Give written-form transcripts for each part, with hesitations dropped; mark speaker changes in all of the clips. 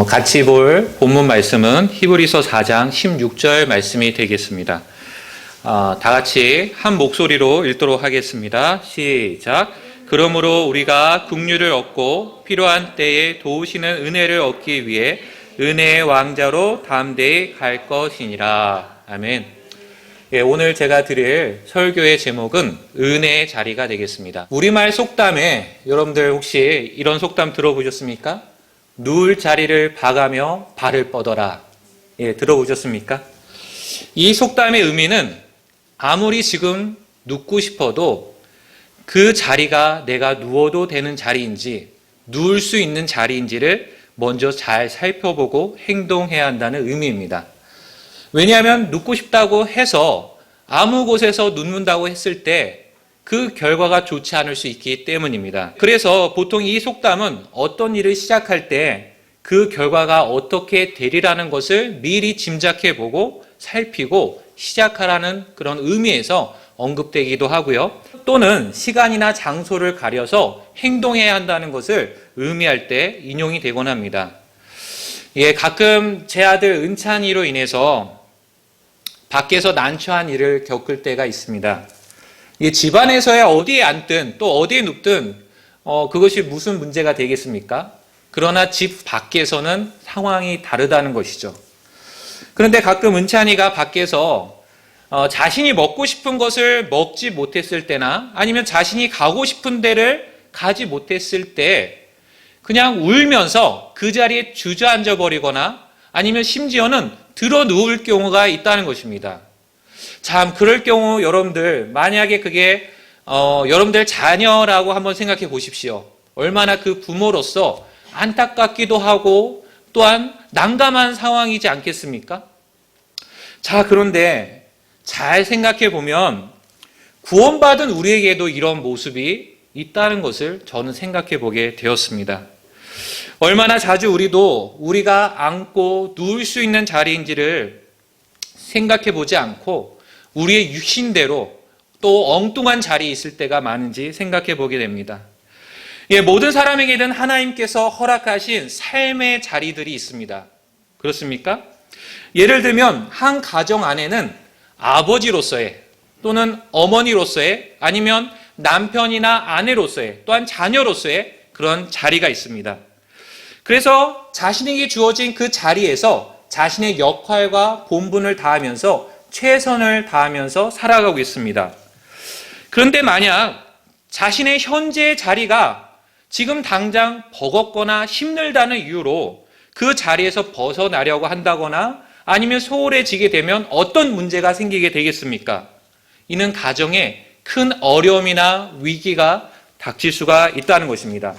Speaker 1: 같이 볼 본문 말씀은 히브리서 4장 16절 말씀이 되겠습니다. 다 같이 한 목소리로 읽도록 하겠습니다. 시작. 그러므로 우리가 긍휼을 얻고 필요한 때에 도우시는 은혜를 얻기 위해 은혜의 왕자로 담대히 갈 것이니라. 아멘. 오늘 제가 드릴 설교의 제목은 은혜의 자리가 되겠습니다. 우리말 속담에 여러분들 혹시 이런 속담 들어보셨습니까? 누울 자리를 봐가며 발을 뻗어라. 들어보셨습니까? 이 속담의 의미는 아무리 지금 눕고 싶어도 그 자리가 내가 누워도 되는 자리인지 누울 수 있는 자리인지를 먼저 잘 살펴보고 행동해야 한다는 의미입니다. 왜냐하면 눕고 싶다고 해서 아무 곳에서 눕는다고 했을 때 그 결과가 좋지 않을 수 있기 때문입니다. 그래서 보통 이 속담은 어떤 일을 시작할 때 그 결과가 어떻게 되리라는 것을 미리 짐작해보고 살피고 시작하라는 그런 의미에서 언급되기도 하고요. 또는 시간이나 장소를 가려서 행동해야 한다는 것을 의미할 때 인용이 되곤 합니다. 가끔 제 아들 은찬이로 인해서 밖에서 난처한 일을 겪을 때가 있습니다. 집안에서야 어디에 앉든 또 어디에 눕든 그것이 무슨 문제가 되겠습니까? 그러나 집 밖에서는 상황이 다르다는 것이죠. 그런데 가끔 은찬이가 밖에서 자신이 먹고 싶은 것을 먹지 못했을 때나 아니면 자신이 가고 싶은 데를 가지 못했을 때 그냥 울면서 그 자리에 주저앉아 버리거나 아니면 심지어는 들어 누울 경우가 있다는 것입니다. 참 그럴 경우 여러분들 만약에 그게 여러분들 자녀라고 한번 생각해 보십시오. 얼마나 그 부모로서 안타깝기도 하고 또한 난감한 상황이지 않겠습니까? 자, 그런데 잘 생각해 보면 구원받은 우리에게도 이런 모습이 있다는 것을 저는 생각해 보게 되었습니다. 얼마나 자주 우리가 앉고 누울 수 있는 자리인지를 생각해 보지 않고 우리의 육신대로 또 엉뚱한 자리에 있을 때가 많은지 생각해 보게 됩니다. 모든 사람에게는 하나님께서 허락하신 삶의 자리들이 있습니다. 그렇습니까? 예를 들면 한 가정 안에는 아버지로서의 또는 어머니로서의 아니면 남편이나 아내로서의 또한 자녀로서의 그런 자리가 있습니다. 그래서 자신에게 주어진 그 자리에서 자신의 역할과 본분을 다하면서 최선을 다하면서 살아가고 있습니다. 그런데 만약 자신의 현재의 자리가 지금 당장 버겁거나 힘들다는 이유로 그 자리에서 벗어나려고 한다거나 아니면 소홀해지게 되면 어떤 문제가 생기게 되겠습니까? 이는 가정에 큰 어려움이나 위기가 닥칠 수가 있다는 것입니다.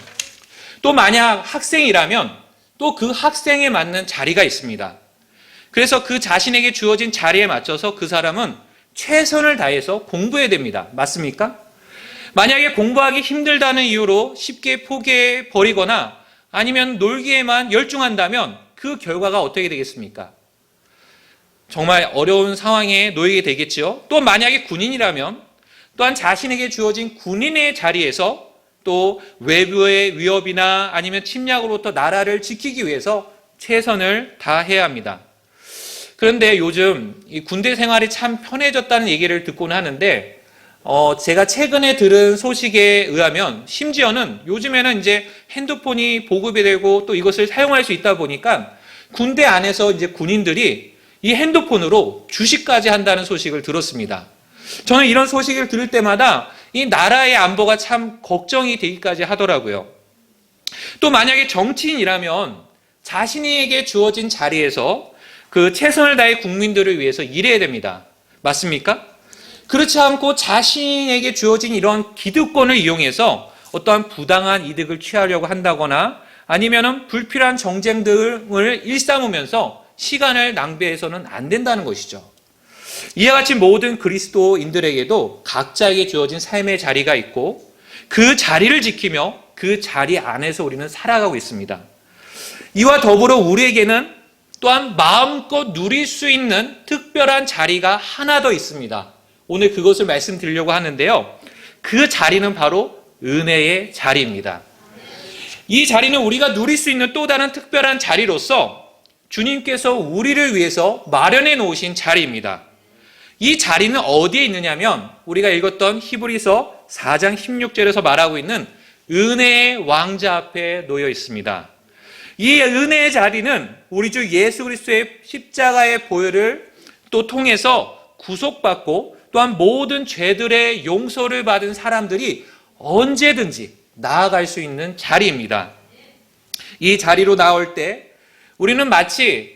Speaker 1: 또 만약 학생이라면 또 그 학생에 맞는 자리가 있습니다. 그래서 그 자신에게 주어진 자리에 맞춰서 그 사람은 최선을 다해서 공부해야 됩니다. 맞습니까? 만약에 공부하기 힘들다는 이유로 쉽게 포기해 버리거나 아니면 놀기에만 열중한다면 그 결과가 어떻게 되겠습니까? 정말 어려운 상황에 놓이게 되겠죠. 또 만약에 군인이라면 또한 자신에게 주어진 군인의 자리에서 또 외부의 위협이나 아니면 침략으로부터 나라를 지키기 위해서 최선을 다해야 합니다. 그런데 요즘 이 군대 생활이 참 편해졌다는 얘기를 듣곤 하는데 제가 최근에 들은 소식에 의하면 심지어는 요즘에는 이제 핸드폰이 보급이 되고 또 이것을 사용할 수 있다 보니까 군대 안에서 이제 군인들이 이 핸드폰으로 주식까지 한다는 소식을 들었습니다. 저는 이런 소식을 들을 때마다 이 나라의 안보가 참 걱정이 되기까지 하더라고요. 또 만약에 정치인이라면 자신에게 주어진 자리에서 그 최선을 다해 국민들을 위해서 일해야 됩니다. 맞습니까? 그렇지 않고 자신에게 주어진 이런 기득권을 이용해서 어떠한 부당한 이득을 취하려고 한다거나 아니면은 불필요한 정쟁 등을 일삼으면서 시간을 낭비해서는 안 된다는 것이죠. 이와 같이 모든 그리스도인들에게도 각자에게 주어진 삶의 자리가 있고 그 자리를 지키며 그 자리 안에서 우리는 살아가고 있습니다. 이와 더불어 우리에게는 또한 마음껏 누릴 수 있는 특별한 자리가 하나 더 있습니다. 오늘 그것을 말씀드리려고 하는데요. 그 자리는 바로 은혜의 자리입니다. 이 자리는 우리가 누릴 수 있는 또 다른 특별한 자리로서 주님께서 우리를 위해서 마련해 놓으신 자리입니다. 이 자리는 어디에 있느냐면 우리가 읽었던 히브리서 4장 16절에서 말하고 있는 은혜의 왕자 앞에 놓여 있습니다. 이 은혜의 자리는 우리 주 예수 그리스도의 십자가의 보혈을 또 통해서 구속받고 또한 모든 죄들의 용서를 받은 사람들이 언제든지 나아갈 수 있는 자리입니다. 이 자리로 나올 때 우리는 마치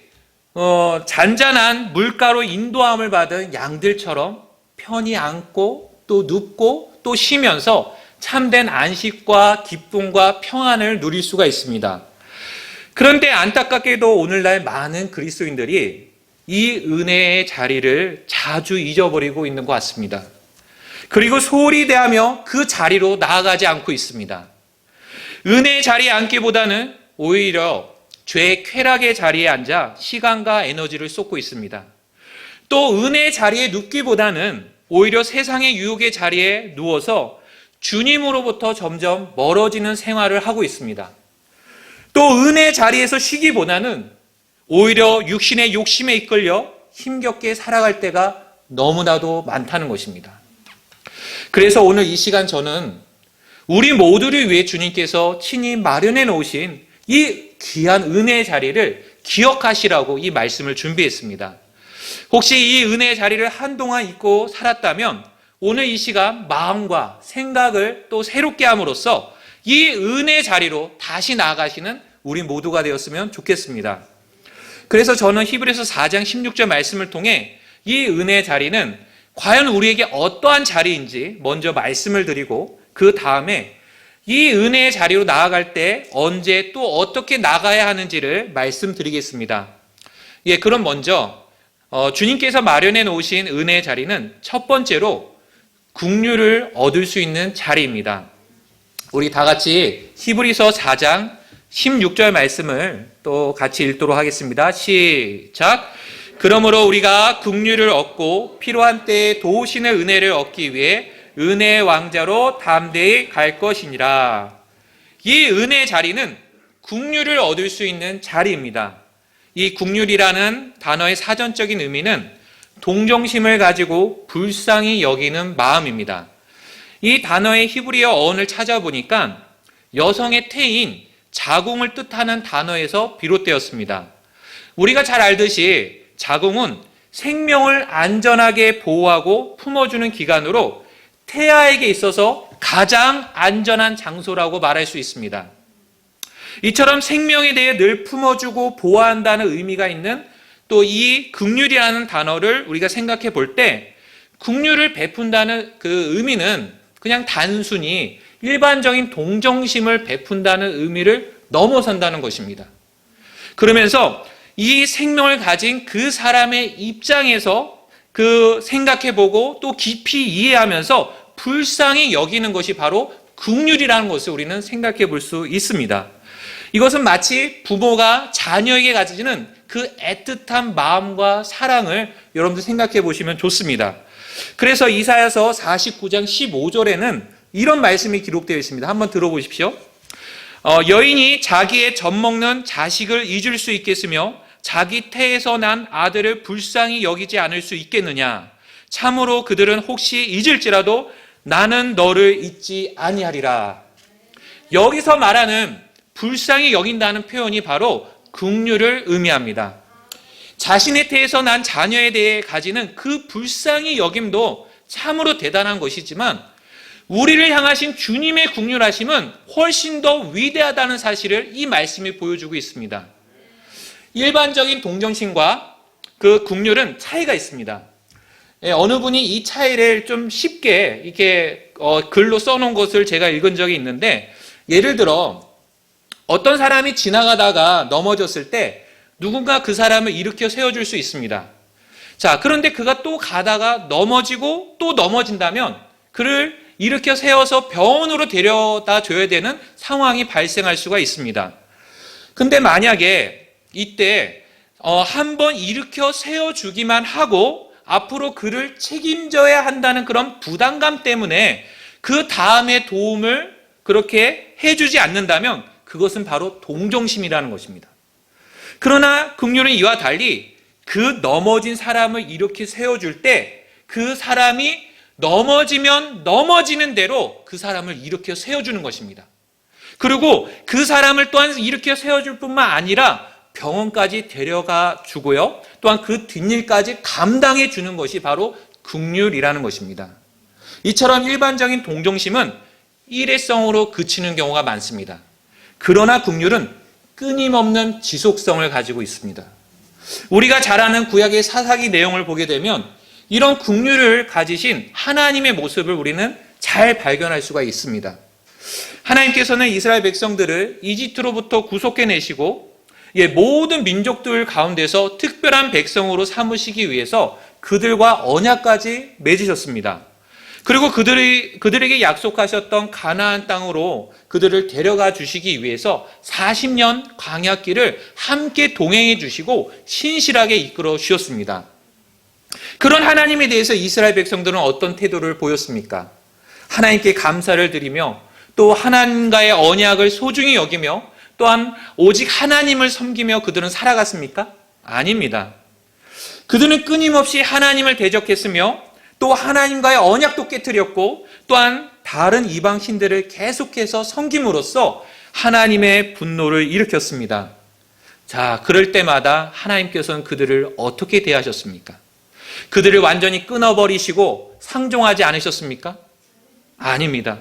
Speaker 1: 잔잔한 물가로 인도함을 받은 양들처럼 편히 앉고 또 눕고 또 쉬면서 참된 안식과 기쁨과 평안을 누릴 수가 있습니다. 그런데 안타깝게도 오늘날 많은 그리스도인들이 이 은혜의 자리를 자주 잊어버리고 있는 것 같습니다. 그리고 소홀히 대하며 그 자리로 나아가지 않고 있습니다. 은혜의 자리에 앉기보다는 오히려 죄의 쾌락의 자리에 앉아 시간과 에너지를 쏟고 있습니다. 또 은혜의 자리에 눕기보다는 오히려 세상의 유혹의 자리에 누워서 주님으로부터 점점 멀어지는 생활을 하고 있습니다. 또 은혜의 자리에서 쉬기보다는 오히려 육신의 욕심에 이끌려 힘겹게 살아갈 때가 너무나도 많다는 것입니다. 그래서 오늘 이 시간 저는 우리 모두를 위해 주님께서 친히 마련해 놓으신 이 귀한 은혜의 자리를 기억하시라고 이 말씀을 준비했습니다. 혹시 이 은혜의 자리를 한동안 잊고 살았다면 오늘 이 시간 마음과 생각을 또 새롭게 함으로써 이 은혜의 자리로 다시 나아가시는 우리 모두가 되었으면 좋겠습니다. 그래서 저는 히브리서 4장 16절 말씀을 통해 이 은혜의 자리는 과연 우리에게 어떠한 자리인지 먼저 말씀을 드리고 그 다음에 이 은혜의 자리로 나아갈 때 언제 또 어떻게 나가야 하는지를 말씀드리겠습니다. 그럼 먼저 주님께서 마련해 놓으신 은혜의 자리는 첫 번째로 긍휼을 얻을 수 있는 자리입니다. 우리 다 같이 히브리서 4장 16절 말씀을 또 같이 읽도록 하겠습니다. 시작. 그러므로 우리가 긍휼을 얻고 필요한 때에 도우시는 은혜를 얻기 위해 은혜의 왕자로 담대히 갈 것이니라. 이 은혜의 자리는 긍휼을 얻을 수 있는 자리입니다. 이 긍휼이라는 단어의 사전적인 의미는 동정심을 가지고 불쌍히 여기는 마음입니다. 이 단어의 히브리어 어원을 찾아보니까 여성의 태인 자궁을 뜻하는 단어에서 비롯되었습니다. 우리가 잘 알듯이 자궁은 생명을 안전하게 보호하고 품어주는 기관으로 태아에게 있어서 가장 안전한 장소라고 말할 수 있습니다. 이처럼 생명에 대해 늘 품어주고 보호한다는 의미가 있는 또 이 긍휼이라는 단어를 우리가 생각해 볼 때 긍휼을 베푼다는 그 의미는 그냥 단순히 일반적인 동정심을 베푼다는 의미를 넘어선다는 것입니다. 그러면서 이 생명을 가진 그 사람의 입장에서 그 생각해보고 또 깊이 이해하면서 불쌍히 여기는 것이 바로 긍휼이라는 것을 우리는 생각해 볼 수 있습니다. 이것은 마치 부모가 자녀에게 가지는 그 애틋한 마음과 사랑을 여러분들 생각해 보시면 좋습니다. 그래서 이사야서 49장 15절에는 이런 말씀이 기록되어 있습니다. 한번 들어보십시오. 여인이 자기의 젖먹는 자식을 잊을 수 있겠으며 자기 태에서 난 아들을 불쌍히 여기지 않을 수 있겠느냐. 참으로 그들은 혹시 잊을지라도 나는 너를 잊지 아니하리라. 여기서 말하는 불쌍히 여긴다는 표현이 바로 긍휼을 의미합니다. 자신의 태에서 난 자녀에 대해 가지는 그 불쌍히 여김도 참으로 대단한 것이지만 우리를 향하신 주님의 긍휼하심은 훨씬 더 위대하다는 사실을 이 말씀이 보여주고 있습니다. 일반적인 동정심과 그 긍휼은 차이가 있습니다. 어느 분이 이 차이를 좀 쉽게 이렇게 글로 써놓은 것을 제가 읽은 적이 있는데, 예를 들어 어떤 사람이 지나가다가 넘어졌을 때 누군가 그 사람을 일으켜 세워줄 수 있습니다. 자, 그런데 그가 또 가다가 넘어지고 또 넘어진다면 그를 일으켜 세워서 병원으로 데려다 줘야 되는 상황이 발생할 수가 있습니다. 근데 만약에 이때 한번 일으켜 세워주기만 하고 앞으로 그를 책임져야 한다는 그런 부담감 때문에 그 다음에 도움을 그렇게 해주지 않는다면 그것은 바로 동정심이라는 것입니다. 그러나 긍휼은 이와 달리 그 넘어진 사람을 이렇게 세워줄 때 그 사람이 넘어지면 넘어지는 대로 그 사람을 일으켜 세워주는 것입니다. 그리고 그 사람을 또한 일으켜 세워줄 뿐만 아니라 병원까지 데려가 주고요. 또한 그 뒷일까지 감당해 주는 것이 바로 긍휼이라는 것입니다. 이처럼 일반적인 동정심은 일회성으로 그치는 경우가 많습니다. 그러나 긍휼은 끊임없는 지속성을 가지고 있습니다. 우리가 잘 아는 구약의 사사기 내용을 보게 되면 이런 긍휼을 가지신 하나님의 모습을 우리는 잘 발견할 수가 있습니다. 하나님께서는 이스라엘 백성들을 이집트로부터 구속해내시고 모든 민족들 가운데서 특별한 백성으로 삼으시기 위해서 그들과 언약까지 맺으셨습니다. 그리고 그들에게 약속하셨던 가나안 땅으로 그들을 데려가 주시기 위해서 40년 광야길을 함께 동행해 주시고 신실하게 이끌어 주셨습니다. 그런 하나님에 대해서 이스라엘 백성들은 어떤 태도를 보였습니까? 하나님께 감사를 드리며 또 하나님과의 언약을 소중히 여기며 또한 오직 하나님을 섬기며 그들은 살아갔습니까? 아닙니다. 그들은 끊임없이 하나님을 대적했으며 또 하나님과의 언약도 깨뜨렸고 또한 다른 이방 신들을 계속해서 섬김으로써 하나님의 분노를 일으켰습니다. 자, 그럴 때마다 하나님께서는 그들을 어떻게 대하셨습니까? 그들을 완전히 끊어버리시고 상종하지 않으셨습니까? 아닙니다.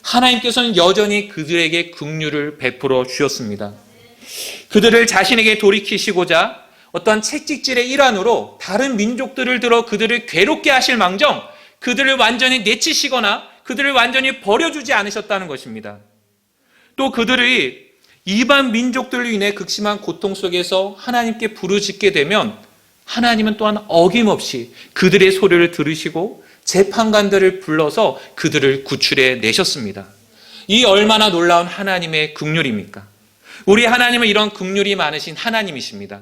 Speaker 1: 하나님께서는 여전히 그들에게 긍휼을 베풀어 주셨습니다. 그들을 자신에게 돌이키시고자 어떠한 채찍질의 일환으로 다른 민족들을 들어 그들을 괴롭게 하실 망정 그들을 완전히 내치시거나 그들을 완전히 버려주지 않으셨다는 것입니다. 또 그들이 이방 민족들로 인해 극심한 고통 속에서 하나님께 부르짖게 되면 하나님은 또한 어김없이 그들의 소리를 들으시고 재판관들을 불러서 그들을 구출해 내셨습니다. 이 얼마나 놀라운 하나님의 긍휼입니까? 우리 하나님은 이런 긍휼이 많으신 하나님이십니다.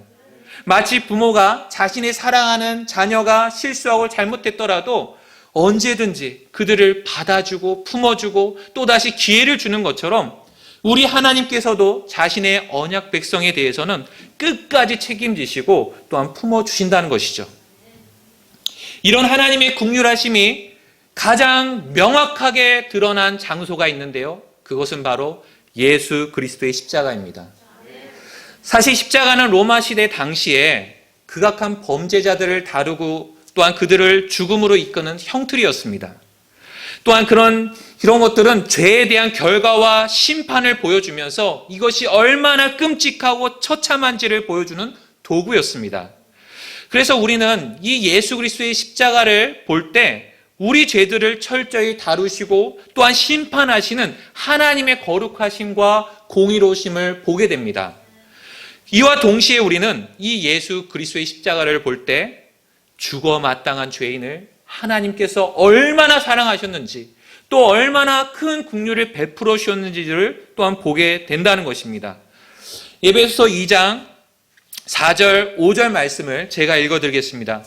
Speaker 1: 마치 부모가 자신의 사랑하는 자녀가 실수하고 잘못했더라도 언제든지 그들을 받아주고 품어주고 또다시 기회를 주는 것처럼 우리 하나님께서도 자신의 언약 백성에 대해서는 끝까지 책임지시고 또한 품어주신다는 것이죠. 이런 하나님의 긍휼하심이 가장 명확하게 드러난 장소가 있는데요. 그것은 바로 예수 그리스도의 십자가입니다. 사실 십자가는 로마 시대 당시에 극악한 범죄자들을 다루고 또한 그들을 죽음으로 이끄는 형틀이었습니다. 또한 이런 것들은 죄에 대한 결과와 심판을 보여주면서 이것이 얼마나 끔찍하고 처참한지를 보여주는 도구였습니다. 그래서 우리는 이 예수 그리스도의 십자가를 볼 때 우리 죄들을 철저히 다루시고 또한 심판하시는 하나님의 거룩하심과 공의로우심을 보게 됩니다. 이와 동시에 우리는 이 예수 그리스도의 십자가를 볼 때 죽어 마땅한 죄인을 하나님께서 얼마나 사랑하셨는지 또 얼마나 큰 긍휼을 베풀어 주셨는지를 또한 보게 된다는 것입니다. 에베소서 2장 4절 5절 말씀을 제가 읽어드리겠습니다.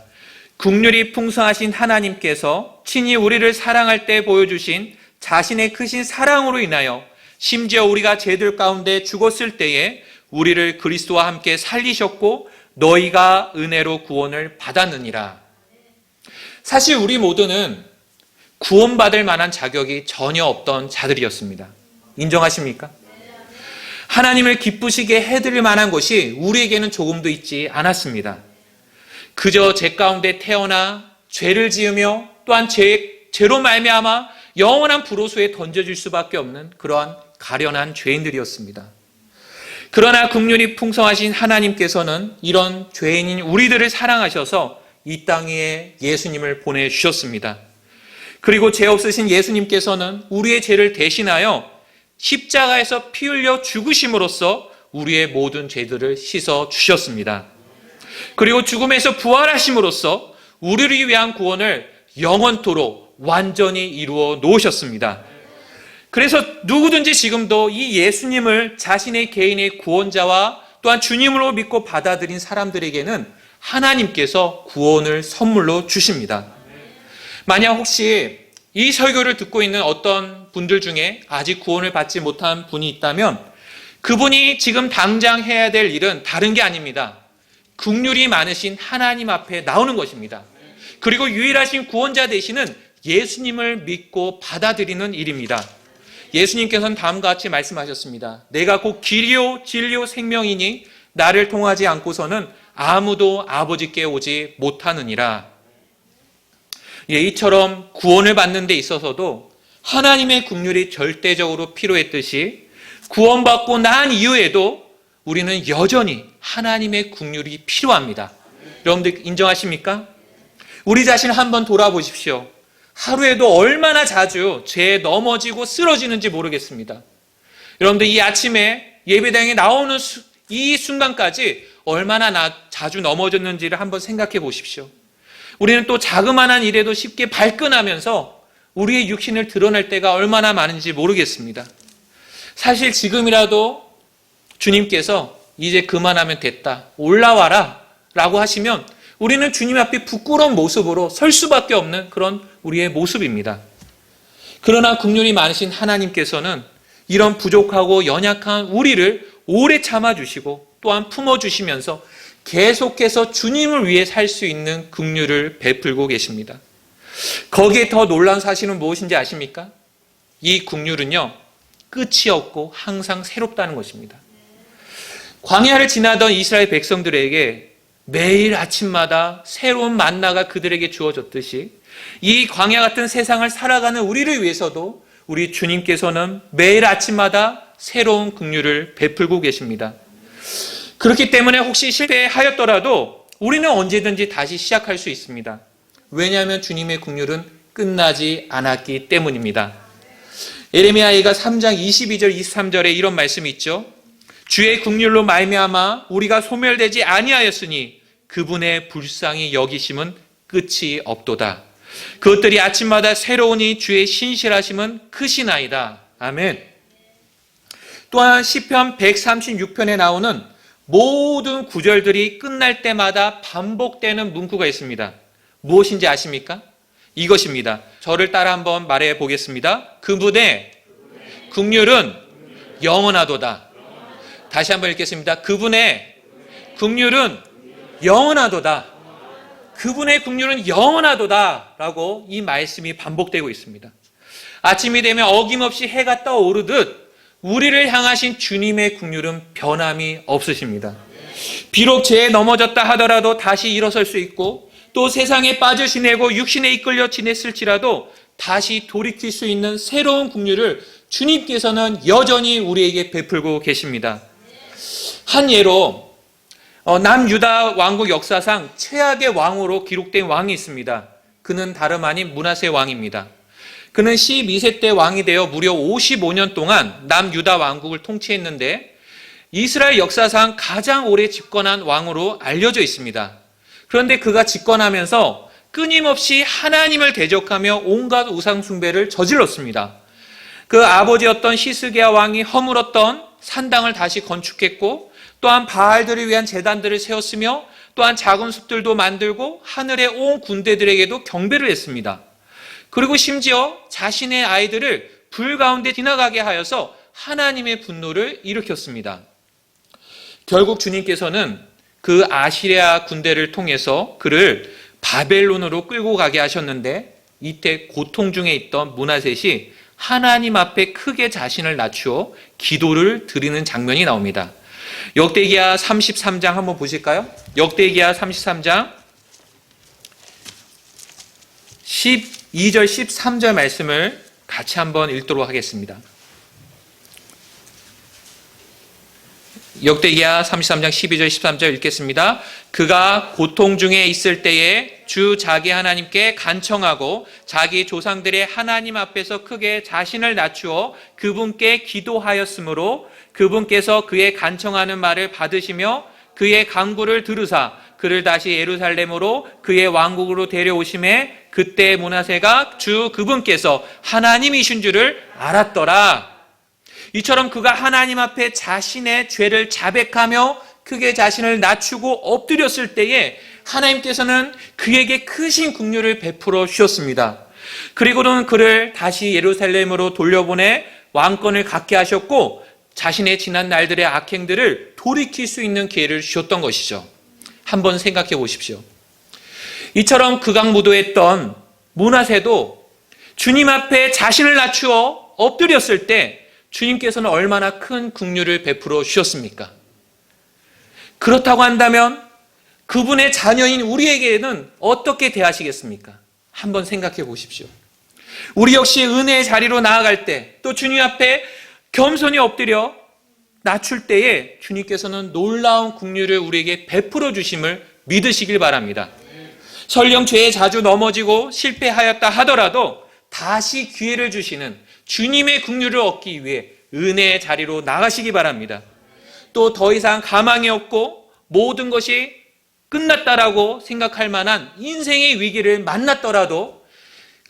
Speaker 1: 긍휼이 풍성하신 하나님께서 친히 우리를 사랑할 때 보여주신 자신의 크신 사랑으로 인하여 심지어 우리가 죄들 가운데 죽었을 때에 우리를 그리스도와 함께 살리셨고 너희가 은혜로 구원을 받았느니라. 사실 우리 모두는 구원받을 만한 자격이 전혀 없던 자들이었습니다. 인정하십니까? 하나님을 기쁘시게 해드릴 만한 것이 우리에게는 조금도 있지 않았습니다. 그저 죄 가운데 태어나 죄를 지으며 또한 죄로 말미암아 영원한 불호소에 던져질 수밖에 없는 그러한 가련한 죄인들이었습니다. 그러나 긍휼이 풍성하신 하나님께서는 이런 죄인인 우리들을 사랑하셔서 이 땅 위에 예수님을 보내주셨습니다. 그리고 죄 없으신 예수님께서는 우리의 죄를 대신하여 십자가에서 피 흘려 죽으심으로써 우리의 모든 죄들을 씻어 주셨습니다. 그리고 죽음에서 부활하심으로써 우리를 위한 구원을 영원토록 완전히 이루어 놓으셨습니다. 그래서 누구든지 지금도 이 예수님을 자신의 개인의 구원자와 또한 주님으로 믿고 받아들인 사람들에게는 하나님께서 구원을 선물로 주십니다. 만약 혹시 이 설교를 듣고 있는 어떤 분들 중에 아직 구원을 받지 못한 분이 있다면 그분이 지금 당장 해야 될 일은 다른 게 아닙니다. 긍휼이 많으신 하나님 앞에 나오는 것입니다. 그리고 유일하신 구원자 되시는 예수님을 믿고 받아들이는 일입니다. 예수님께서는 다음과 같이 말씀하셨습니다. 내가 곧 길이요 진리요 생명이니 나를 통하지 않고서는 아무도 아버지께 오지 못하느니라. 이처럼 구원을 받는 데 있어서도 하나님의 긍휼이 절대적으로 필요했듯이 구원받고 난 이후에도 우리는 여전히 하나님의 긍휼이 필요합니다. 여러분들 인정하십니까? 우리 자신을 한번 돌아보십시오. 하루에도 얼마나 자주 죄에 넘어지고 쓰러지는지 모르겠습니다. 여러분들 이 아침에 예배당에 나오는 이 순간까지 얼마나 자주 넘어졌는지를 한번 생각해 보십시오. 우리는 또 자그마한 일에도 쉽게 발끈하면서 우리의 육신을 드러낼 때가 얼마나 많은지 모르겠습니다. 사실 지금이라도 주님께서 이제 그만하면 됐다, 올라와라 라고 하시면 우리는 주님 앞에 부끄러운 모습으로 설 수밖에 없는 그런 우리의 모습입니다. 그러나 긍휼이 많으신 하나님께서는 이런 부족하고 연약한 우리를 오래 참아주시고 또한 품어주시면서 계속해서 주님을 위해 살 수 있는 긍휼을 베풀고 계십니다. 거기에 더 놀라운 사실은 무엇인지 아십니까? 이 긍휼은요, 끝이 없고 항상 새롭다는 것입니다. 광야를 지나던 이스라엘 백성들에게 매일 아침마다 새로운 만나가 그들에게 주어졌듯이 이 광야 같은 세상을 살아가는 우리를 위해서도 우리 주님께서는 매일 아침마다 새로운 긍휼을 베풀고 계십니다. 그렇기 때문에 혹시 실패하였더라도 우리는 언제든지 다시 시작할 수 있습니다. 왜냐하면 주님의 긍휼은 끝나지 않았기 때문입니다. 예레미야가 3장 22절 23절에 이런 말씀이 있죠. 주의 긍휼로 말미암아 우리가 소멸되지 아니하였으니 그분의 불쌍히 여기심은 끝이 없도다. 그것들이 아침마다 새로우니 주의 신실하심은 크시나이다. 아멘. 또한 시편 136편에 나오는 모든 구절들이 끝날 때마다 반복되는 문구가 있습니다. 무엇인지 아십니까? 이것입니다. 저를 따라 한번 말해 보겠습니다. 그분의 긍휼은 영원하도다. 다시 한번 읽겠습니다. 그분의 긍휼은 영원하도다. 그분의 긍휼은 영원하도다 라고 이 말씀이 반복되고 있습니다. 아침이 되면 어김없이 해가 떠오르듯 우리를 향하신 주님의 긍휼은 변함이 없으십니다. 비록 죄에 넘어졌다 하더라도 다시 일어설 수 있고 또 세상에 빠져 지내고 육신에 이끌려 지냈을지라도 다시 돌이킬 수 있는 새로운 긍휼을 주님께서는 여전히 우리에게 베풀고 계십니다. 한 예로 남유다 왕국 역사상 최악의 왕으로 기록된 왕이 있습니다. 그는 다름 아닌 므낫세 왕입니다. 그는 12세 때 왕이 되어 무려 55년 동안 남유다 왕국을 통치했는데 이스라엘 역사상 가장 오래 집권한 왕으로 알려져 있습니다. 그런데 그가 집권하면서 끊임없이 하나님을 대적하며 온갖 우상 숭배를 저질렀습니다. 그 아버지였던 히스기야 왕이 허물었던 산당을 다시 건축했고 또한 바알들을 위한 제단들을 세웠으며 또한 작은 숲들도 만들고 하늘의 온 군대들에게도 경배를 했습니다. 그리고 심지어 자신의 아이들을 불 가운데 지나가게 하여서 하나님의 분노를 일으켰습니다. 결국 주님께서는 그 아시리아 군대를 통해서 그를 바벨론으로 끌고 가게 하셨는데 이때 고통 중에 있던 므낫셋이 하나님 앞에 크게 자신을 낮추어 기도를 드리는 장면이 나옵니다. 역대기야 33장 한번 보실까요? 역대기야 33장 12절 13절 말씀을 같이 한번 읽도록 하겠습니다. 역대기야 33장 12절 13절 읽겠습니다. 그가 고통 중에 있을 때에 주 자기 하나님께 간청하고 자기 조상들의 하나님 앞에서 크게 자신을 낮추어 그분께 기도하였으므로 그분께서 그의 간청하는 말을 받으시며 그의 간구를 들으사 그를 다시 예루살렘으로 그의 왕국으로 데려오심에 그때 므낫세가 주 그분께서 하나님이신 줄을 알았더라. 이처럼 그가 하나님 앞에 자신의 죄를 자백하며 크게 자신을 낮추고 엎드렸을 때에 하나님께서는 그에게 크신 긍휼을 베풀어 주셨습니다. 그리고는 그를 다시 예루살렘으로 돌려보내 왕권을 갖게 하셨고 자신의 지난 날들의 악행들을 돌이킬 수 있는 기회를 주셨던 것이죠. 한번 생각해 보십시오. 이처럼 극악무도했던 므낫세도 주님 앞에 자신을 낮추어 엎드렸을 때 주님께서는 얼마나 큰 긍휼을 베풀어 주셨습니까? 그렇다고 한다면 그분의 자녀인 우리에게는 어떻게 대하시겠습니까? 한번 생각해 보십시오. 우리 역시 은혜의 자리로 나아갈 때, 또 주님 앞에 겸손히 엎드려 낮출 때에 주님께서는 놀라운 긍휼을 우리에게 베풀어 주심을 믿으시길 바랍니다. 설령 죄에 자주 넘어지고 실패하였다 하더라도 다시 기회를 주시는 주님의 긍휼을 얻기 위해 은혜의 자리로 나가시기 바랍니다. 또 더 이상 가망이 없고 모든 것이 끝났다라고 생각할 만한 인생의 위기를 만났더라도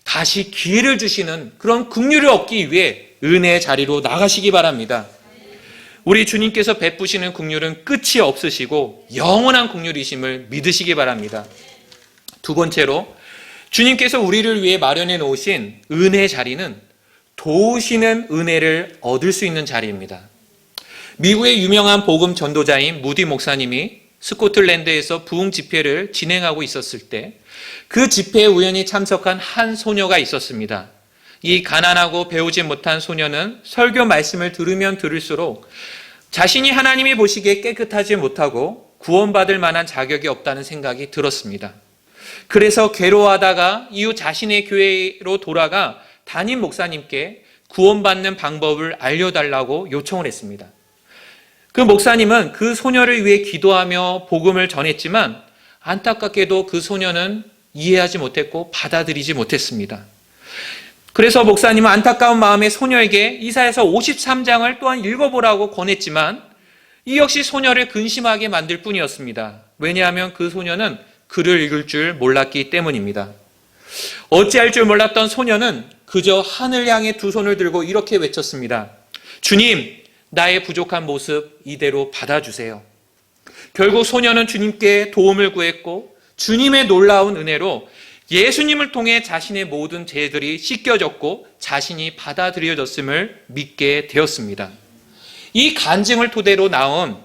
Speaker 1: 다시 기회를 주시는 그런 긍휼을 얻기 위해 은혜의 자리로 나가시기 바랍니다. 우리 주님께서 베푸시는 긍휼은 끝이 없으시고 영원한 긍휼이심을 믿으시기 바랍니다. 두 번째로 주님께서 우리를 위해 마련해 놓으신 은혜의 자리는 도우시는 은혜를 얻을 수 있는 자리입니다. 미국의 유명한 복음 전도자인 무디 목사님이 스코틀랜드에서 부흥 집회를 진행하고 있었을 때 그 집회에 우연히 참석한 한 소녀가 있었습니다. 이 가난하고 배우지 못한 소녀는 설교 말씀을 들으면 들을수록 자신이 하나님이 보시기에 깨끗하지 못하고 구원받을 만한 자격이 없다는 생각이 들었습니다. 그래서 괴로워하다가 이후 자신의 교회로 돌아가 담임 목사님께 구원받는 방법을 알려달라고 요청을 했습니다. 그 목사님은 그 소녀를 위해 기도하며 복음을 전했지만 안타깝게도 그 소녀는 이해하지 못했고 받아들이지 못했습니다. 그래서 목사님은 안타까운 마음에 소녀에게 이사야서 53장을 또한 읽어보라고 권했지만 이 역시 소녀를 근심하게 만들 뿐이었습니다. 왜냐하면 그 소녀는 글을 읽을 줄 몰랐기 때문입니다. 어찌할 줄 몰랐던 소녀는 그저 하늘 향해 두 손을 들고 이렇게 외쳤습니다. 주님, 나의 부족한 모습 이대로 받아주세요. 결국 소녀는 주님께 도움을 구했고 주님의 놀라운 은혜로 예수님을 통해 자신의 모든 죄들이 씻겨졌고 자신이 받아들여졌음을 믿게 되었습니다. 이 간증을 토대로 나온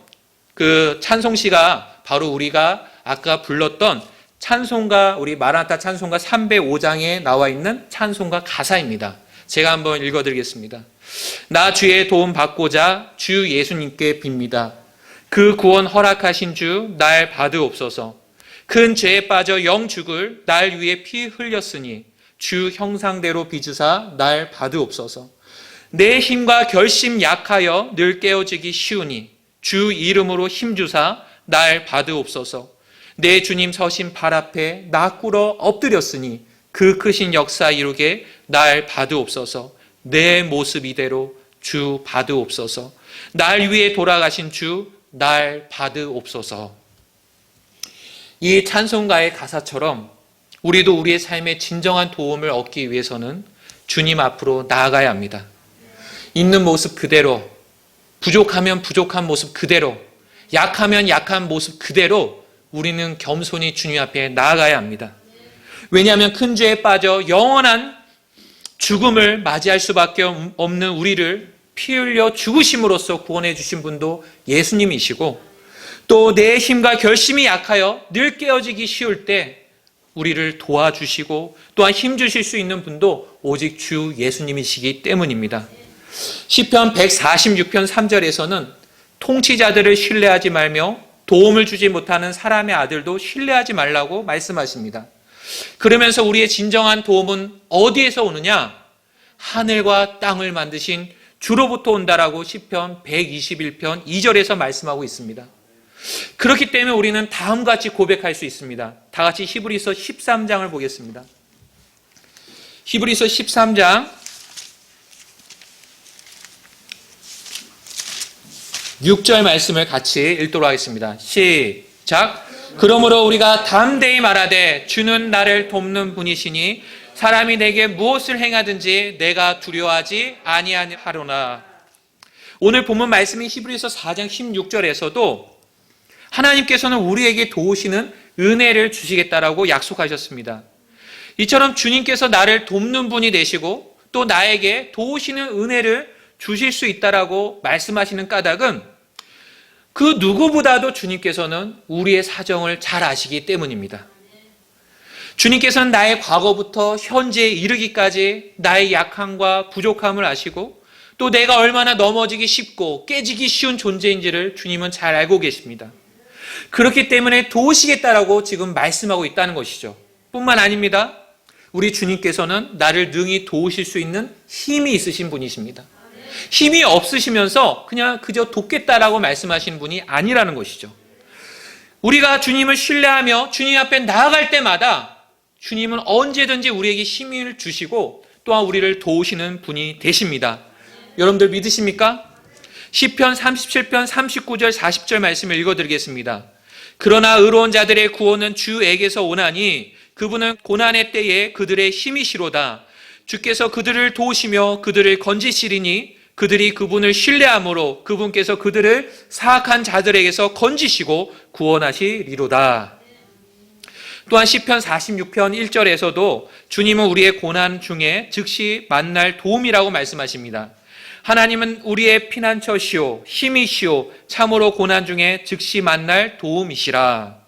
Speaker 1: 그 찬송시가 바로 우리가 아까 불렀던 찬송가, 우리 마라나타 찬송가 305장에 나와 있는 찬송가 가사입니다. 제가 한번 읽어드리겠습니다. 나 주의 도움 받고자 주 예수님께 빕니다. 그 구원 허락하신 주 날 받으옵소서. 큰 죄에 빠져 영 죽을 날 위해 피 흘렸으니 주 형상대로 빚으사 날 받으옵소서. 내 힘과 결심 약하여 늘 깨어지기 쉬우니 주 이름으로 힘주사 날 받으옵소서. 내 주님 서신 발 앞에 나 꿇어 엎드렸으니 그 크신 역사 이루게 날 받으옵소서. 내 모습 이대로 주 받으옵소서. 날 위해 돌아가신 주 날 받으옵소서. 이 찬송가의 가사처럼 우리도 우리의 삶에 진정한 도움을 얻기 위해서는 주님 앞으로 나아가야 합니다. 있는 모습 그대로, 부족하면 부족한 모습 그대로, 약하면 약한 모습 그대로 우리는 겸손히 주님 앞에 나아가야 합니다. 왜냐하면 큰 죄에 빠져 영원한 죽음을 맞이할 수밖에 없는 우리를 피 흘려 죽으심으로써 구원해 주신 분도 예수님이시고, 또 내 힘과 결심이 약하여 늘 깨어지기 쉬울 때 우리를 도와주시고 또한 힘주실 수 있는 분도 오직 주 예수님이시기 때문입니다. 시편 146편 3절에서는 통치자들을 신뢰하지 말며 도움을 주지 못하는 사람의 아들도 신뢰하지 말라고 말씀하십니다. 그러면서 우리의 진정한 도움은 어디에서 오느냐? 하늘과 땅을 만드신 주로부터 온다라고 시편 121편 2절에서 말씀하고 있습니다. 그렇기 때문에 우리는 다음과 같이 고백할 수 있습니다. 다 같이 히브리서 13장을 보겠습니다. 히브리서 13장 6절 말씀을 같이 읽도록 하겠습니다. 시작. 그러므로 우리가 담대히 말하되 주는 나를 돕는 분이시니 사람이 내게 무엇을 행하든지 내가 두려워하지 아니하노라. 오늘 본문 말씀인 히브리서 4장 16절에서도 하나님께서는 우리에게 도우시는 은혜를 주시겠다라고 약속하셨습니다. 이처럼 주님께서 나를 돕는 분이 되시고 또 나에게 도우시는 은혜를 주실 수 있다라고 말씀하시는 까닭은 그 누구보다도 주님께서는 우리의 사정을 잘 아시기 때문입니다. 주님께서는 나의 과거부터 현재에 이르기까지 나의 약함과 부족함을 아시고 또 내가 얼마나 넘어지기 쉽고 깨지기 쉬운 존재인지를 주님은 잘 알고 계십니다. 그렇기 때문에 도우시겠다라고 지금 말씀하고 있다는 것이죠. 뿐만 아닙니다. 우리 주님께서는 나를 능히 도우실 수 있는 힘이 있으신 분이십니다. 힘이 없으시면서 그냥 그저 돕겠다라고 말씀하시는 분이 아니라는 것이죠. 우리가 주님을 신뢰하며 주님 앞에 나아갈 때마다 주님은 언제든지 우리에게 힘을 주시고 또한 우리를 도우시는 분이 되십니다. 여러분들 믿으십니까? 시편 37편 39절 40절 말씀을 읽어드리겠습니다. 그러나 의로운 자들의 구원은 주에게서 오나니 그분은 고난의 때에 그들의 힘이시로다. 주께서 그들을 도우시며 그들을 건지시리니 그들이 그분을 신뢰함으로 그분께서 그들을 사악한 자들에게서 건지시고 구원하시리로다. 또한 시편 46편 1절에서도 주님은 우리의 고난 중에 즉시 만날 도움이라고 말씀하십니다. 하나님은 우리의 피난처시오 힘이시오 참으로 고난 중에 즉시 만날 도움이시라.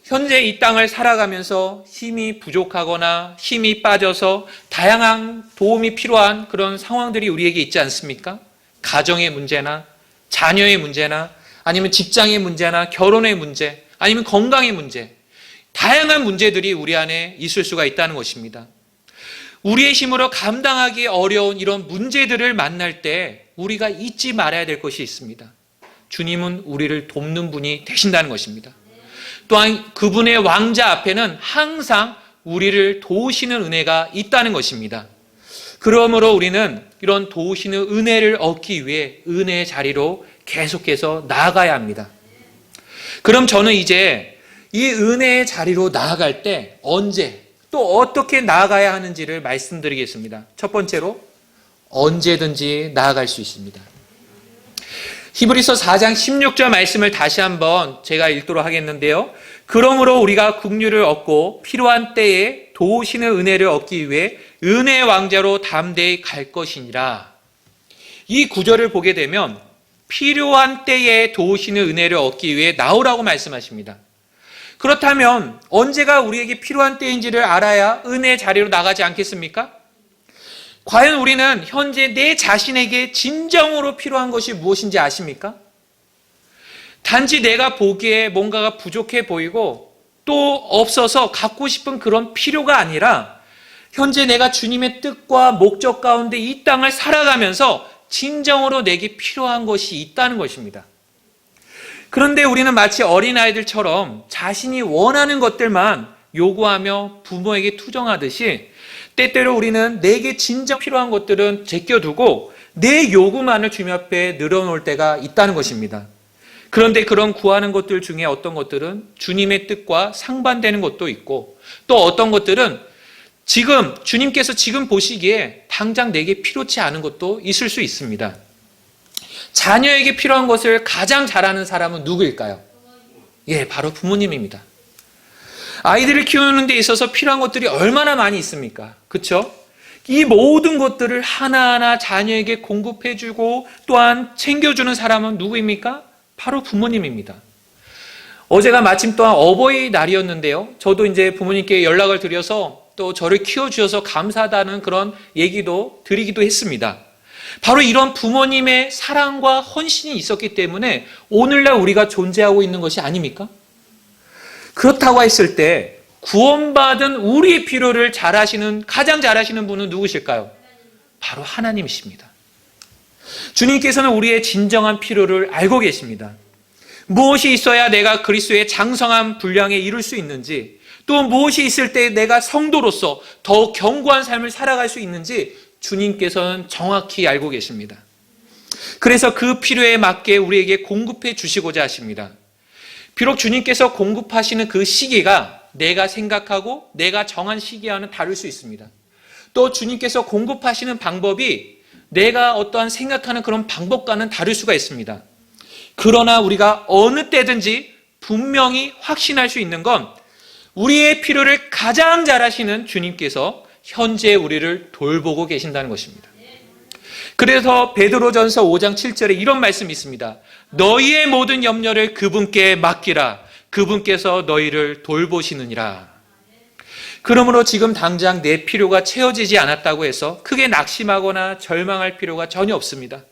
Speaker 1: 현재 이 땅을 살아가면서 힘이 부족하거나 힘이 빠져서 다양한 도움이 필요한 그런 상황들이 우리에게 있지 않습니까? 가정의 문제나 자녀의 문제나 아니면 직장의 문제나 결혼의 문제 아니면 건강의 문제 다양한 문제들이 우리 안에 있을 수가 있다는 것입니다. 우리의 힘으로 감당하기 어려운 이런 문제들을 만날 때 우리가 잊지 말아야 될 것이 있습니다. 주님은 우리를 돕는 분이 되신다는 것입니다. 또한 그분의 왕자 앞에는 항상 우리를 도우시는 은혜가 있다는 것입니다. 그러므로 우리는 이런 도우시는 은혜를 얻기 위해 은혜의 자리로 계속해서 나아가야 합니다. 그럼 저는 이제 이 은혜의 자리로 나아갈 때 언제 또 어떻게 나아가야 하는지를 말씀드리겠습니다. 첫 번째로 언제든지 나아갈 수 있습니다. 히브리서 4장 16절 말씀을 다시 한번 제가 읽도록 하겠는데요. 그러므로 우리가 긍휼을 얻고 필요한 때에 도우시는 은혜를 얻기 위해 은혜의 왕자로 담대히 갈 것이니라. 이 구절을 보게 되면 필요한 때에 도우시는 은혜를 얻기 위해 나오라고 말씀하십니다. 그렇다면 언제가 우리에게 필요한 때인지를 알아야 은혜의 자리로 나가지 않겠습니까? 과연 우리는 현재 내 자신에게 진정으로 필요한 것이 무엇인지 아십니까? 단지 내가 보기에 뭔가가 부족해 보이고 또 없어서 갖고 싶은 그런 필요가 아니라 현재 내가 주님의 뜻과 목적 가운데 이 땅을 살아가면서 진정으로 내게 필요한 것이 있다는 것입니다. 그런데 우리는 마치 어린아이들처럼 자신이 원하는 것들만 요구하며 부모에게 투정하듯이 때때로 우리는 내게 진정 필요한 것들은 제껴두고 내 요구만을 주님 앞에 늘어놓을 때가 있다는 것입니다. 그런데 그런 구하는 것들 중에 어떤 것들은 주님의 뜻과 상반되는 것도 있고 또 어떤 것들은 지금 주님께서 지금 보시기에 당장 내게 필요치 않은 것도 있을 수 있습니다. 자녀에게 필요한 것을 가장 잘하는 사람은 누구일까요? 예, 바로 부모님입니다. 아이들을 키우는 데 있어서 필요한 것들이 얼마나 많이 있습니까? 그렇죠? 이 모든 것들을 하나하나 자녀에게 공급해주고 또한 챙겨주는 사람은 누구입니까? 바로 부모님입니다. 어제가 마침 또한 어버이날이었는데요. 저도 이제 부모님께 연락을 드려서 또 저를 키워주셔서 감사하다는 그런 얘기도 드리기도 했습니다. 바로 이런 부모님의 사랑과 헌신이 있었기 때문에 오늘날 우리가 존재하고 있는 것이 아닙니까? 그렇다고 했을 때 구원받은 우리의 필요를 가장 잘하시는 분은 누구실까요? 바로 하나님이십니다. 주님께서는 우리의 진정한 필요를 알고 계십니다. 무엇이 있어야 내가 그리스도의 장성한 분량에 이룰 수 있는지 또 무엇이 있을 때 내가 성도로서 더욱 견고한 삶을 살아갈 수 있는지 주님께서는 정확히 알고 계십니다. 그래서 그 필요에 맞게 우리에게 공급해 주시고자 하십니다. 비록 주님께서 공급하시는 그 시기가 내가 생각하고 내가 정한 시기와는 다를 수 있습니다. 또 주님께서 공급하시는 방법이 내가 어떠한 생각하는 그런 방법과는 다를 수가 있습니다. 그러나 우리가 어느 때든지 분명히 확신할 수 있는 건 우리의 필요를 가장 잘 아시는 주님께서 현재 우리를 돌보고 계신다는 것입니다. 그래서 베드로전서 5장 7절에 이런 말씀이 있습니다. 너희의 모든 염려를 그분께 맡기라. 그분께서 너희를 돌보시느니라. 그러므로 지금 당장 내 필요가 채워지지 않았다고 해서 크게 낙심하거나 절망할 필요가 전혀 없습니다.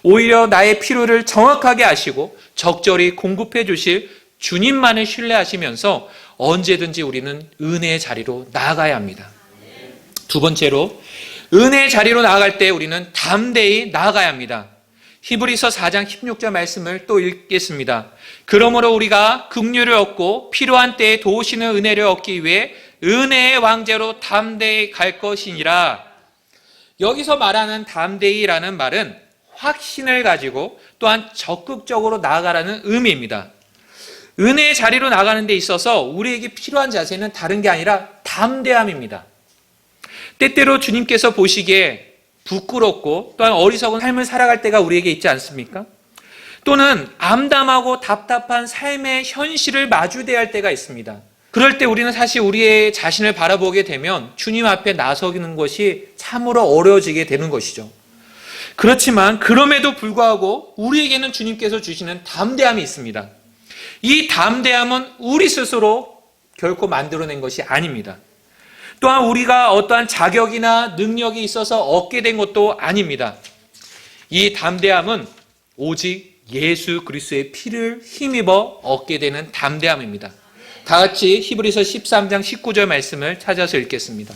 Speaker 1: 오히려 나의 필요를 정확하게 아시고 적절히 공급해 주실 주님만을 신뢰하시면서 언제든지 우리는 은혜의 자리로 나아가야 합니다. 두 번째로, 은혜의 자리로 나아갈 때 우리는 담대히 나아가야 합니다. 히브리서 4장 16절 말씀을 또 읽겠습니다. 그러므로 우리가 긍휼을 얻고 필요한 때에 도우시는 은혜를 얻기 위해 은혜의 왕제로 담대히 갈 것이니라. 여기서 말하는 담대히라는 말은 확신을 가지고 또한 적극적으로 나아가라는 의미입니다. 은혜의 자리로 나가는 데 있어서 우리에게 필요한 자세는 다른 게 아니라 담대함입니다. 때때로 주님께서 보시기에 부끄럽고 또한 어리석은 삶을 살아갈 때가 우리에게 있지 않습니까? 또는 암담하고 답답한 삶의 현실을 마주대야 할 때가 있습니다. 그럴 때 우리는 사실 우리의 자신을 바라보게 되면 주님 앞에 나서는 것이 참으로 어려워지게 되는 것이죠. 그렇지만 그럼에도 불구하고 우리에게는 주님께서 주시는 담대함이 있습니다. 이 담대함은 우리 스스로 결코 만들어낸 것이 아닙니다. 또한 우리가 어떠한 자격이나 능력이 있어서 얻게 된 것도 아닙니다. 이 담대함은 오직 예수 그리스도의 피를 힘입어 얻게 되는 담대함입니다. 다 같이 히브리서 13장 19절 말씀을 찾아서 읽겠습니다.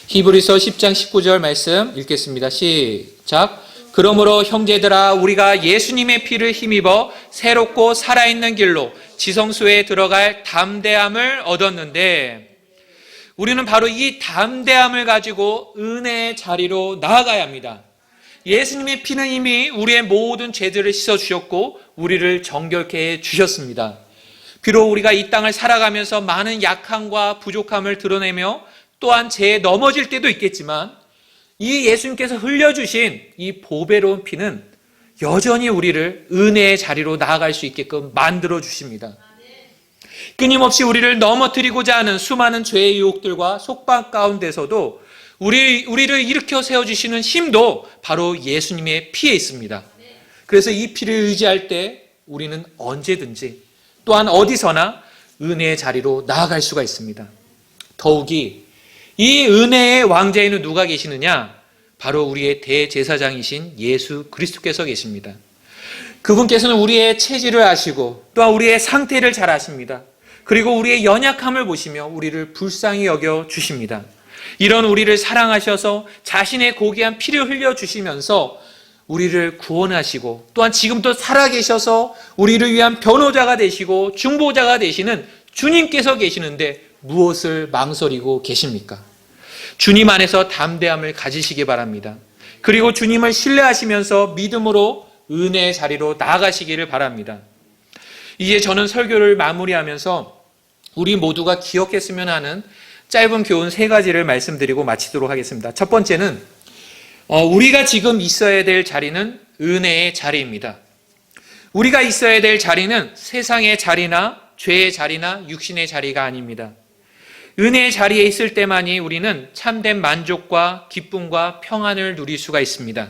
Speaker 1: 히브리서 10장 19절 말씀 읽겠습니다. 시작. 그러므로 형제들아 우리가 예수님의 피를 힘입어 새롭고 살아있는 길로 지성소에 들어갈 담대함을 얻었는데, 우리는 바로 이 담대함을 가지고 은혜의 자리로 나아가야 합니다. 예수님의 피는 이미 우리의 모든 죄들을 씻어주셨고 우리를 정결케 해주셨습니다. 비록 우리가 이 땅을 살아가면서 많은 약함과 부족함을 드러내며 또한 죄에 넘어질 때도 있겠지만, 이 예수님께서 흘려주신 이 보배로운 피는 여전히 우리를 은혜의 자리로 나아갈 수 있게끔 만들어 주십니다. 끊임없이 우리를 넘어뜨리고자 하는 수많은 죄의 유혹들과 속박 가운데서도 우리를 일으켜 세워주시는 힘도 바로 예수님의 피에 있습니다. 그래서 이 피를 의지할 때 우리는 언제든지 또한 어디서나 은혜의 자리로 나아갈 수가 있습니다. 더욱이 이 은혜의 왕자에는 누가 계시느냐? 바로 우리의 대제사장이신 예수 그리스도께서 계십니다. 그분께서는 우리의 체질을 아시고 또한 우리의 상태를 잘 아십니다. 그리고 우리의 연약함을 보시며 우리를 불쌍히 여겨 주십니다. 이런 우리를 사랑하셔서 자신의 고귀한 피를 흘려주시면서 우리를 구원하시고 또한 지금도 살아계셔서 우리를 위한 변호자가 되시고 중보자가 되시는 주님께서 계시는데 무엇을 망설이고 계십니까? 주님 안에서 담대함을 가지시기 바랍니다. 그리고 주님을 신뢰하시면서 믿음으로 은혜의 자리로 나아가시기를 바랍니다. 이제 저는 설교를 마무리하면서 우리 모두가 기억했으면 하는 짧은 교훈 3가지를 말씀드리고 마치도록 하겠습니다. 첫 번째는 우리가 지금 있어야 될 자리는 은혜의 자리입니다. 우리가 있어야 될 자리는 세상의 자리나 죄의 자리나 육신의 자리가 아닙니다. 은혜의 자리에 있을 때만이 우리는 참된 만족과 기쁨과 평안을 누릴 수가 있습니다.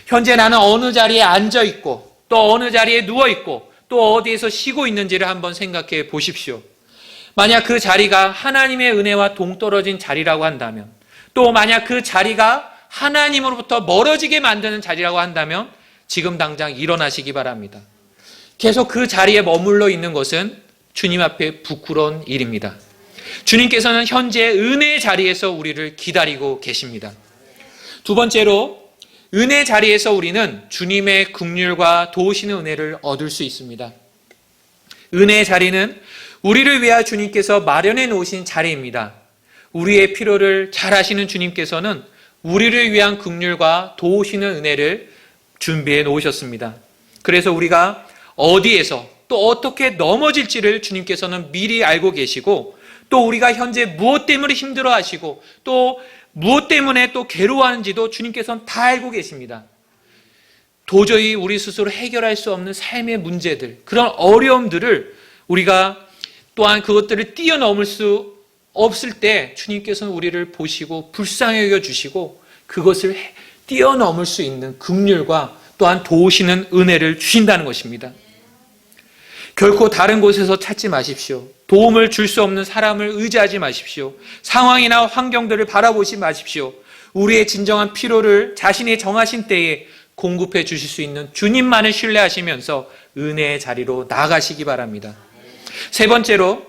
Speaker 1: 현재 나는 어느 자리에 앉아 있고 또 어느 자리에 누워 있고 또 어디에서 쉬고 있는지를 한번 생각해 보십시오. 만약 그 자리가 하나님의 은혜와 동떨어진 자리라고 한다면, 또 만약 그 자리가 하나님으로부터 멀어지게 만드는 자리라고 한다면 지금 당장 일어나시기 바랍니다. 계속 그 자리에 머물러 있는 것은 주님 앞에 부끄러운 일입니다. 주님께서는 현재 은혜의 자리에서 우리를 기다리고 계십니다. 두 번째로, 은혜 자리에서 우리는 주님의 긍휼과 도우시는 은혜를 얻을 수 있습니다. 은혜의 자리는 우리를 위하여 주님께서 마련해 놓으신 자리입니다. 우리의 필요를 잘 아시는 주님께서는 우리를 위한 긍휼과 도우시는 은혜를 준비해 놓으셨습니다. 그래서 우리가 어디에서 또 어떻게 넘어질지를 주님께서는 미리 알고 계시고, 또 우리가 현재 무엇 때문에 힘들어 하시고 또 무엇 때문에 또 괴로워하는지도 주님께서는 다 알고 계십니다. 도저히 우리 스스로 해결할 수 없는 삶의 문제들, 그런 어려움들을 우리가 또한 그것들을 뛰어넘을 수 없을 때 주님께서는 우리를 보시고 불쌍히 여겨주시고 그것을 뛰어넘을 수 있는 긍휼과 또한 도우시는 은혜를 주신다는 것입니다. 결코 다른 곳에서 찾지 마십시오. 도움을 줄 수 없는 사람을 의지하지 마십시오. 상황이나 환경들을 바라보지 마십시오. 우리의 진정한 필요를 자신이 정하신 때에 공급해 주실 수 있는 주님만을 신뢰하시면서 은혜의 자리로 나아가시기 바랍니다. 세 번째로,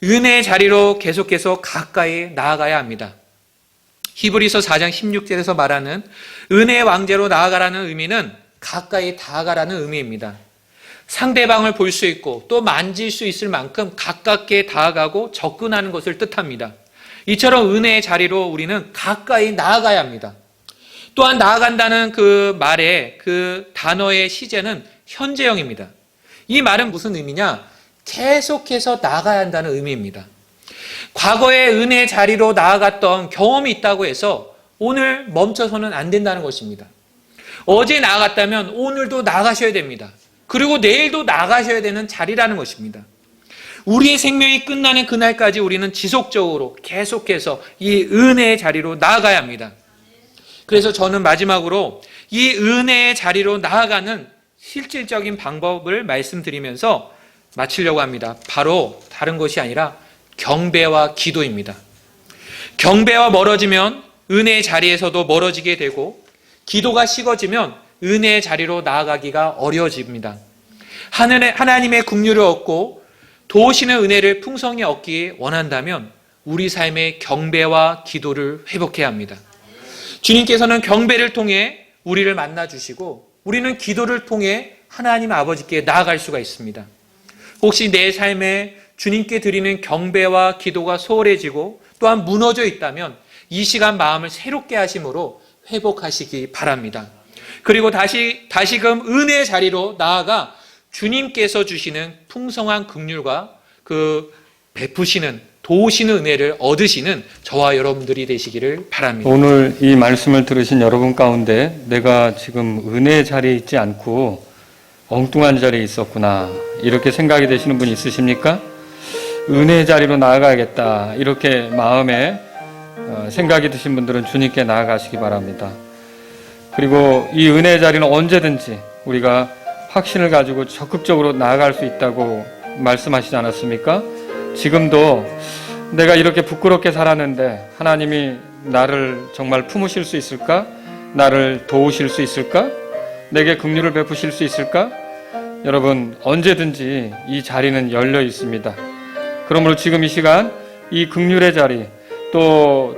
Speaker 1: 은혜의 자리로 계속해서 가까이 나아가야 합니다. 히브리서 4장 16절에서 말하는 은혜의 왕제로 나아가라는 의미는 가까이 다가가라는 의미입니다. 상대방을 볼 수 있고 또 만질 수 있을 만큼 가깝게 다가가고 접근하는 것을 뜻합니다. 이처럼 은혜의 자리로 우리는 가까이 나아가야 합니다. 또한 나아간다는 그 말의 그 단어의 시제는 현재형입니다. 이 말은 무슨 의미냐? 계속해서 나아가야 한다는 의미입니다. 과거에 은혜의 자리로 나아갔던 경험이 있다고 해서 오늘 멈춰서는 안 된다는 것입니다. 어제 나아갔다면 오늘도 나아가셔야 됩니다. 그리고 내일도 나아가셔야 되는 자리라는 것입니다. 우리의 생명이 끝나는 그날까지 우리는 지속적으로 계속해서 이 은혜의 자리로 나아가야 합니다. 그래서 저는 마지막으로 이 은혜의 자리로 나아가는 실질적인 방법을 말씀드리면서 마치려고 합니다. 바로 다른 것이 아니라 경배와 기도입니다. 경배와 멀어지면 은혜의 자리에서도 멀어지게 되고, 기도가 식어지면 은혜의 자리로 나아가기가 어려워집니다. 하나님의 긍휼을 얻고 도우시는 은혜를 풍성히 얻기 원한다면 우리 삶의 경배와 기도를 회복해야 합니다. 주님께서는 경배를 통해 우리를 만나주시고 우리는 기도를 통해 하나님 아버지께 나아갈 수가 있습니다. 혹시 내 삶에 주님께 드리는 경배와 기도가 소홀해지고 또한 무너져 있다면 이 시간 마음을 새롭게 하심으로 회복하시기 바랍니다. 그리고 다시금 은혜의 자리로 나아가 주님께서 주시는 풍성한 긍휼과 그 베푸시는 도우시는 은혜를 얻으시는 저와 여러분들이 되시기를 바랍니다.
Speaker 2: 오늘 이 말씀을 들으신 여러분 가운데 내가 지금 은혜의 자리에 있지 않고 엉뚱한 자리에 있었구나 이렇게 생각이 되시는 분이 있으십니까? 은혜의 자리로 나아가야겠다 이렇게 마음에 생각이 드신 분들은 주님께 나아가시기 바랍니다. 그리고 이 은혜의 자리는 언제든지 우리가 확신을 가지고 적극적으로 나아갈 수 있다고 말씀하시지 않았습니까? 지금도 내가 이렇게 부끄럽게 살았는데 하나님이 나를 정말 품으실 수 있을까? 나를 도우실 수 있을까? 내게 긍휼을 베푸실 수 있을까? 여러분, 언제든지 이 자리는 열려 있습니다. 그러므로 지금 이 시간 이 긍휼의 자리, 또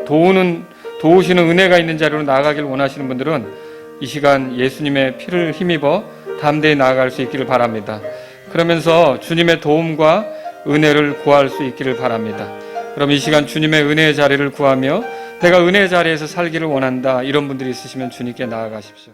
Speaker 2: 도우시는 은혜가 있는 자리로 나아가길 원하시는 분들은 이 시간 예수님의 피를 힘입어 담대히 나아갈 수 있기를 바랍니다. 그러면서 주님의 도움과 은혜를 구할 수 있기를 바랍니다. 그럼 이 시간 주님의 은혜의 자리를 구하며 내가 은혜의 자리에서 살기를 원한다 이런 분들이 있으시면 주님께 나아가십시오.